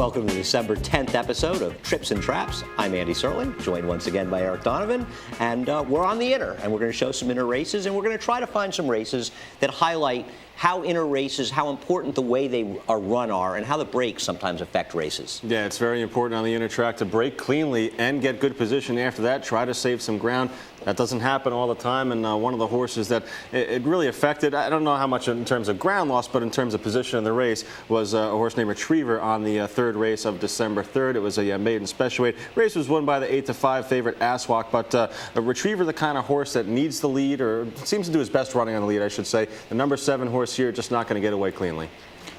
Welcome to the December 10th episode of Trips and Traps. I'm Andy Serling, joined once again by Eric Donovan, and we're on the inner, and we're going to show some inner races, and we're going to try to find some races that highlight how inner races, how important the way they are run are, and how the brakes sometimes affect races. Yeah, it's very important on the inner track to brake cleanly and get good position after that. Try to save some ground. That doesn't happen all the time, and one of the horses that it really affected, I don't know how much in terms of ground loss, but in terms of position in the race, was a horse named Retriever on the third race of December 3rd. It was a maiden special weight. Race was won by the 8-5 favorite Aswak, but a Retriever, the kind of horse that needs the lead, or seems to do his best running on the lead, I should say. The number 7 horse here just not going to get away cleanly.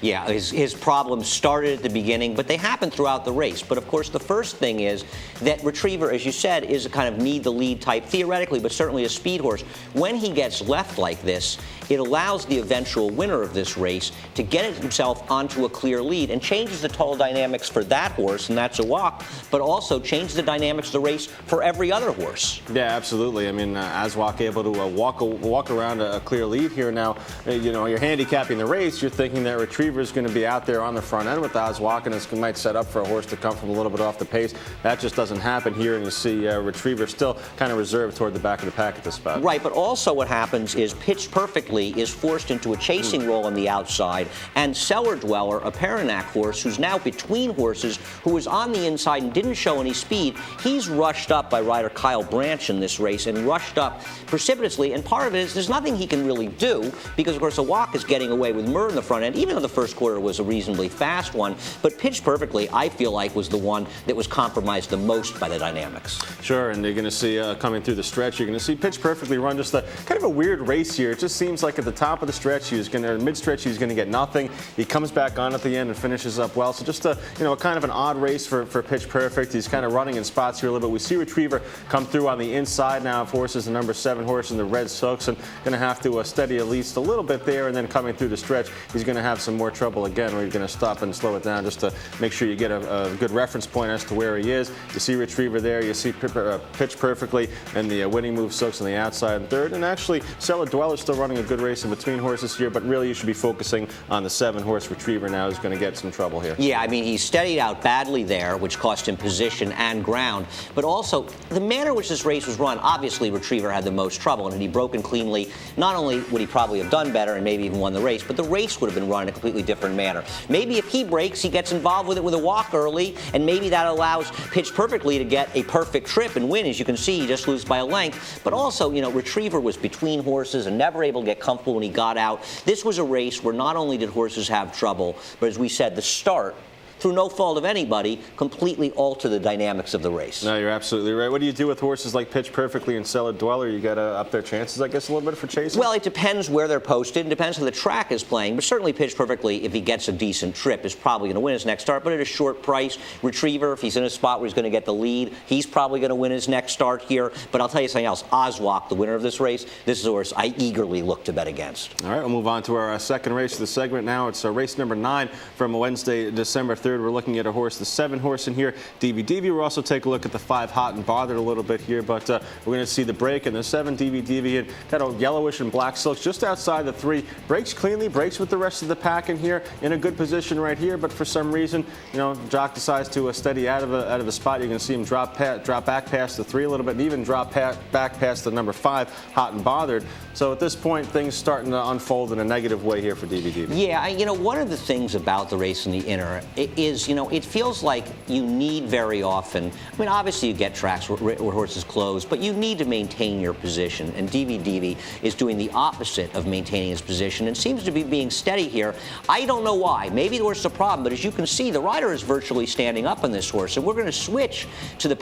Yeah, his problems started at the beginning, but they happened throughout the race. But of course, the first thing is that Retriever, as you said, is a kind of need the lead type, theoretically, but certainly a speed horse. When he gets left like this, it allows the eventual winner of this race to get himself onto a clear lead and changes the total dynamics for that horse, and that's a walk, but also changes the dynamics of the race for every other horse. Yeah, absolutely. I mean, Aswak able to walk around a clear lead here now. You're handicapping the race. You're thinking that Retriever is going to be out there on the front end with Aswak, and it might set up for a horse to come from a little bit off the pace. That just doesn't happen here, and you see Retriever still kind of reserved toward the back of the pack at this spot. Right, but also what happens is Pitched Perfectly is forced into a chasing role on the outside, and Cellar Dweller, a Paranac horse who's now between horses, who was on the inside and didn't show any speed, he's rushed up by rider Kyle Branch in this race and rushed up precipitously, and part of it is there's nothing he can really do because, of course, a walk is getting away with Murr in the front end, even though the first quarter was a reasonably fast one, but Pitched Perfectly, I feel like, was the one that was compromised the most by the dynamics. Sure, and you're going to see coming through the stretch, you're going to see Pitched Perfectly run just a kind of a weird race here. It just seems like at the top of the stretch, mid-stretch, he's going to get nothing. He comes back on at the end and finishes up well. So just a kind of an odd race for Pitched Perfect. He's kind of running in spots here a little bit. We see Retriever come through on the inside now of horses, the number 7 horse in the red silks, and going to have to steady at least a little bit there, and then coming through the stretch, he's going to have some more trouble again, where you're going to stop and slow it down just to make sure you get a good reference point as to where he is. You see Retriever there, you see Pitched Perfectly, and the winning move silks on the outside and third, and actually Cellar Dweller still running a good race in between horses here, but really you should be focusing on the 7 horse Retriever now, who's going to get some trouble here. Yeah, I mean, he steadied out badly there, which cost him position and ground, but also the manner in which this race was run, obviously Retriever had the most trouble, and had he broken cleanly, not only would he probably have done better and maybe even won the race, but the race would have been run in a completely different manner. Maybe if he breaks, he gets involved with it with a walk early, and maybe that allows Pitched Perfectly to get a perfect trip and win. As you can see, he just loses by a length, but also, Retriever was between horses and never able to get comfortable when he got out. This was a race where not only did horses have trouble, but as we said, the start, through no fault of anybody, completely alter the dynamics of the race. No, you're absolutely right. What do you do with horses like Pitched Perfectly and Cellar Dweller? You got to up their chances, I guess, a little bit for chasing? Well, it depends where they're posted. It depends how the track is playing. But certainly Pitched Perfectly, if he gets a decent trip, is probably going to win his next start. But at a short price, Retriever, if he's in a spot where he's going to get the lead, he's probably going to win his next start here. But I'll tell you something else. Aswak, the winner of this race, this is a horse I eagerly look to bet against. All right, we'll move on to our second race of the segment now. It's race number 9 from Wednesday, December 3rd. We're looking at a horse, the 7 horse in here, DVDV. We'll also take a look at the 5 Hot and Bothered a little bit here, but we're going to see the break and the 7 DVDV in kind of yellowish and black silks just outside the 3. Breaks cleanly, breaks with the rest of the pack in here, in a good position right here, but for some reason, Jock decides to steady out of a spot. You're going to see him drop back past the 3 a little bit, and even drop back past the number 5 Hot and Bothered. So at this point, things starting to unfold in a negative way here for DVDV. Yeah, one of the things about the race in the inner is, it feels like you need very often, I mean, obviously you get tracks where horses close, but you need to maintain your position, and DVDV is doing the opposite of maintaining his position and seems to be being steady here. I don't know why. Maybe the horse is a problem, but as you can see, the rider is virtually standing up on this horse, and we're going to switch to the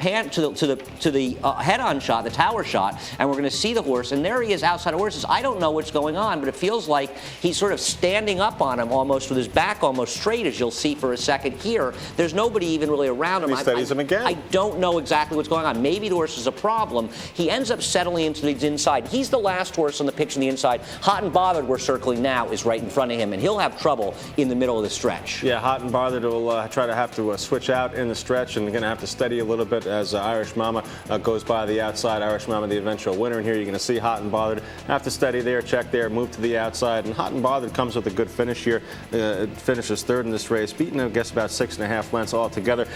head-on shot, the tower shot, and we're going to see the horse, and there he is outside of horses. I don't know what's going on, but it feels like he's sort of standing up on him almost with his back almost straight, as you'll see for a second here. There's nobody even really around him. He steadies him again. I don't know exactly what's going on. Maybe the horse is a problem. He ends up settling into the inside. He's the last horse on the pitch on the inside. Hot and Bothered, we're circling now, is right in front of him, and he'll have trouble in the middle of the stretch. Yeah, Hot and Bothered will try to have to switch out in the stretch, and going to have to steady a little bit as Irish Mama goes by the outside. Irish Mama, the eventual winner, and here you're going to see Hot and Bothered have to steady there, check there, move to the outside, and Hot and Bothered comes with a good finish here. Finishes 3rd in this race, beaten, I guess, It's about 6.5 lengths altogether.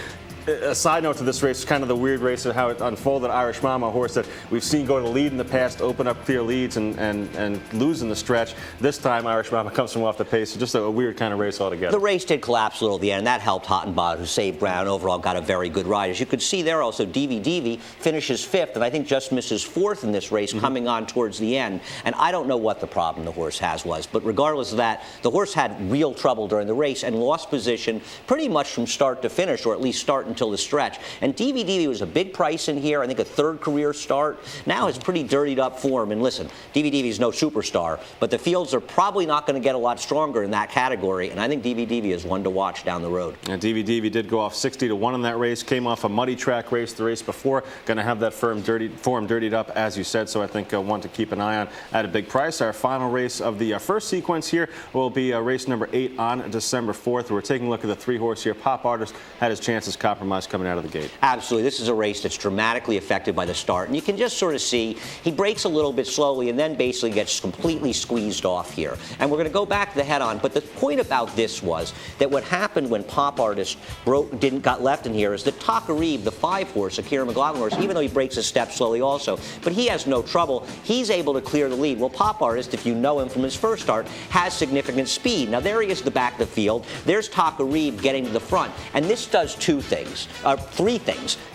A side note to this race, kind of the weird race of how it unfolded. Irish Mama, a horse that we've seen go to lead in the past, open up clear leads and lose in the stretch. This time, Irish Mama comes from off the pace. So just a weird kind of race altogether. The race did collapse a little at the end, and that helped Hottenbottom, who saved ground. Overall, got a very good ride. As you could see there, also DVDV finishes 5th, and I think just misses 4th in this race, coming on towards the end. And I don't know what the problem the horse was, but regardless of that, the horse had real trouble during the race and lost position pretty much from start to finish, or at least start until the stretch. And DVDV was a big price in here. I think a 3rd career start. Now it's pretty dirtied up form. And listen, DVDV is no superstar, but the fields are probably not going to get a lot stronger in that category. And I think DVDV is one to watch down the road. And DVDV did go off 60-1 in that race. Came off a muddy track race the race before. Going to have that form dirtied up, as you said. So I think one to keep an eye on at a big price. Our final race of the first sequence here will be race number 8 on December 4th. We're taking a look at the 3-horse here. Pop Artist had his chances compromised coming out of the gate. Absolutely. This is a race that's dramatically affected by the start. And you can just sort of see he breaks a little bit slowly and then basically gets completely squeezed off here. And we're going to go back to the head-on. But the point about this was that what happened when Pop Artist got left in here is that Takarib, the 5-horse, Akira McLaughlin horse, even though he breaks a step slowly also, but he has no trouble. He's able to clear the lead. Well, Pop Artist, if you know him from his first start, has significant speed. Now, there he is at the back of the field. There's Takarib getting to the front. And this does 3 things.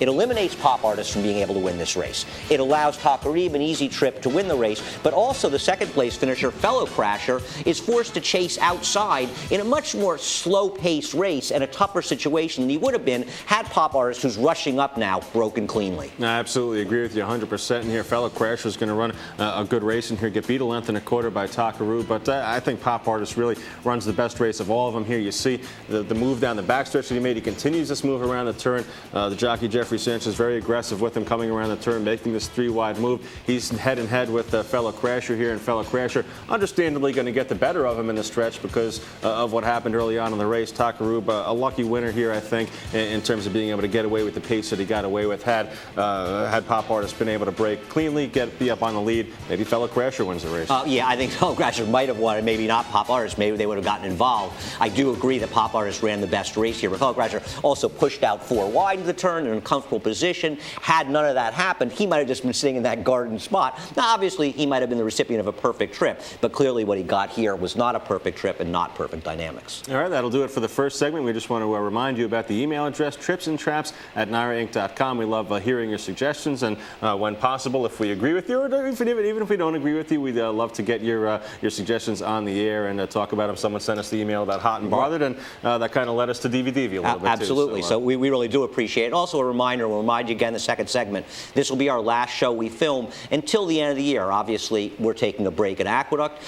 It eliminates Pop Artist from being able to win this race. It allows Takarib an easy trip to win the race, but also the 2nd place finisher, Fellow Crasher, is forced to chase outside in a much more slow-paced race and a tougher situation than he would have been had Pop Artist, who's rushing up now, broken cleanly. I absolutely agree with you 100% in here. Fellow Crasher is going to run a good race in here, get beat 1.25 by Takarib, but I think Pop Artist really runs the best race of all of them here. You see the move down the backstretch that he made. He continues this move around the turn. The jockey Jeffrey Sanchez very aggressive with him coming around the turn, making this 3-wide move. He's head-and-head with Fellow Crasher here, and Fellow Crasher understandably going to get the better of him in the stretch because of what happened early on in the race. Takarib, a lucky winner here, I think, in terms of being able to get away with the pace that he got away with. Had Pop Artist been able to break cleanly, be up on the lead, maybe Fellow Crasher wins the race. Yeah, I think Fellow Crasher might have won, and maybe not Pop Artist. Maybe they would have gotten involved. I do agree that Pop Artist ran the best race here, but Fellow Crasher also pushed out 4 wide into the turn in an uncomfortable position. Had none of that happened, he might have just been sitting in that garden spot. Now, obviously, he might have been the recipient of a perfect trip, but clearly what he got here was not a perfect trip and not perfect dynamics. All right, that'll do it for the first segment. We just want to remind you about the email address, tripsandtraps@NYRAinc.com. We love hearing your suggestions, and when possible, if we agree with you, or even if we don't agree with you, we'd love to get your suggestions on the air and talk about them. Someone sent us the email about Hot and Bothered, and that kind of led us to DVDV a little bit, Absolutely. too. So we really do appreciate it. Also, a reminder, we'll remind you again, the second segment, this will be our last show we film until the end of the year. Obviously, we're taking a break at Aqueduct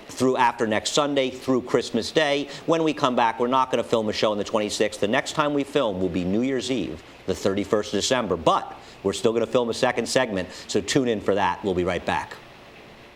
through after next Sunday through Christmas Day. When we come back, we're not going to film a show on the 26th. The next time we film will be New Year's Eve, the 31st of December. But we're still going to film a second segment, so tune in for that. We'll be right back.